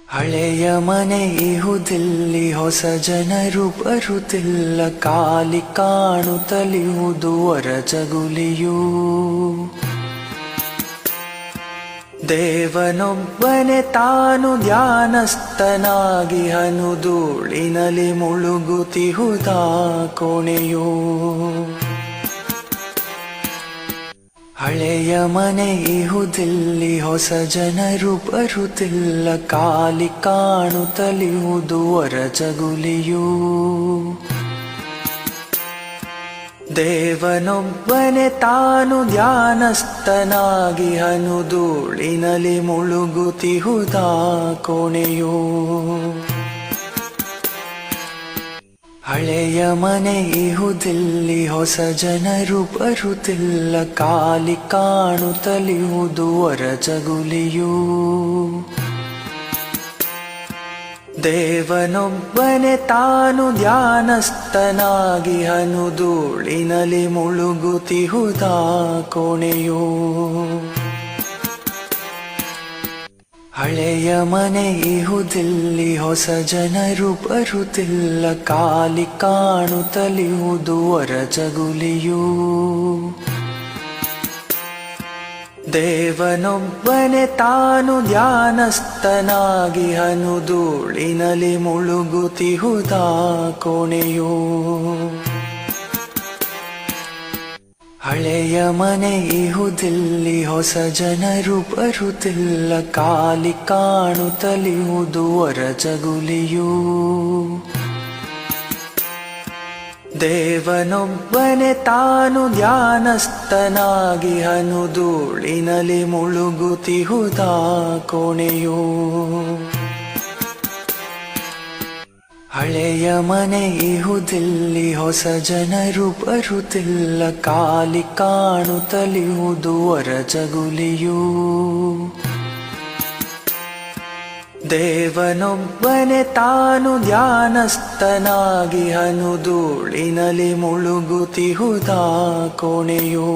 ಹಳೆಯ ಮನೆ ಇಹುದಿಲ್ಲಿ, ಹೊಸ ಜನರು ಬರುತ್ತಿಲ್ಲ, ಕಾಲಿ ಕಾಣುತ್ತಲಿಹುದು ಹೊರಜಗುಲಿಯು. ದೇವನೊಬ್ಬನೇ ತಾನು ಧ್ಯಾನಸ್ಥನಾಗಿ ಹನು, ಧೂಳಿನಲ್ಲಿ ಮುಳುಗುತ್ತಿಹುದ ಕೋಣೆಯು. ಹಳೆಯ ಮನೆ ಇಹುದಿಲ್ಲಿ, ಹೊಸ ಜನರು ಬರುತ್ತಿಲ್ಲ, ಕಾಲಿ ಕಾಣುತ್ತಲಿಹುದು ಹೊರಜಗುಲಿಯು. ದೇವನೊಬ್ಬನೇ ತಾನು ಧ್ಯಾನಸ್ಥನಾಗಿ ಹನು, ಧೂಳಿನಲ್ಲಿ ಮುಳುಗುತ್ತಿಹುದ ಕೋಣೆಯು. ಹಳೆಯ ಮನೆ ಇಹುದಿಲ್ಲಿ, ಹೊಸ ಜನರು ಬರುತ್ತಿಲ್ಲ, ಕಾಲಿ ಕಾಣುತ್ತಲಿಹುದು ಹೊರಜಗುಲಿಯು. ದೇವನೊಬ್ಬನೇ ತಾನು ಧ್ಯಾನಸ್ಥನಾಗಿ ಹನು, ಧೂಳಿನಲ್ಲಿ ಮುಳುಗುತ್ತಿಹುದ ಕೋಣೆಯು. ಹಳೆಯ ಮನೆ ಇಹುದಿಲ್ಲಿ, ಹೊಸ ಜನರು ಬರುತ್ತಿಲ್ಲ, ಕಾಲಿ ಕಾಣುತ್ತಲಿಹುದು ಹೊರಜಗುಲಿಯು. ದೇವನೊಬ್ಬನೇ ತಾನು ಧ್ಯಾನಸ್ಥನಾಗಿ ಹನು, ಧೂಳಿನಲ್ಲಿ ಮುಳುಗುತ್ತಿಹುದ ಕೋಣೆಯು. ಹಳೆಯ ಮನೆ ಇಹುದಿಲ್ಲಿ, ಹೊಸ ಜನರು ಬರುತ್ತಿಲ್ಲ, ಕಾಲಿ ಕಾಣುತ್ತಲಿಹುದು ಹೊರಜಗುಲಿಯು. ದೇವನೊಬ್ಬನೇ ತಾನು ಧ್ಯಾನಸ್ಥನಾಗಿ ಹನು, ಧೂಳಿನಲ್ಲಿ ಮುಳುಗುತ್ತಿಹುದ ಕೋಣೆಯು. ಹಳೆಯ ಮನೆ ಇಹುದಿಲ್ಲಿ, ಹೊಸ ಜನರು ಬರುತ್ತಿಲ್ಲ, ಕಾಲಿ ಕಾಣುತ್ತಲಿಹುದು ಹೊರಜಗುಲಿಯು. ದೇವನೊಬ್ಬನೇ ತಾನು ಧ್ಯಾನಸ್ಥನಾಗಿ ಹನು, ಧೂಳಿನಲ್ಲಿ ಮುಳುಗುತ್ತಿಹುದ ಕೋಣೆಯು.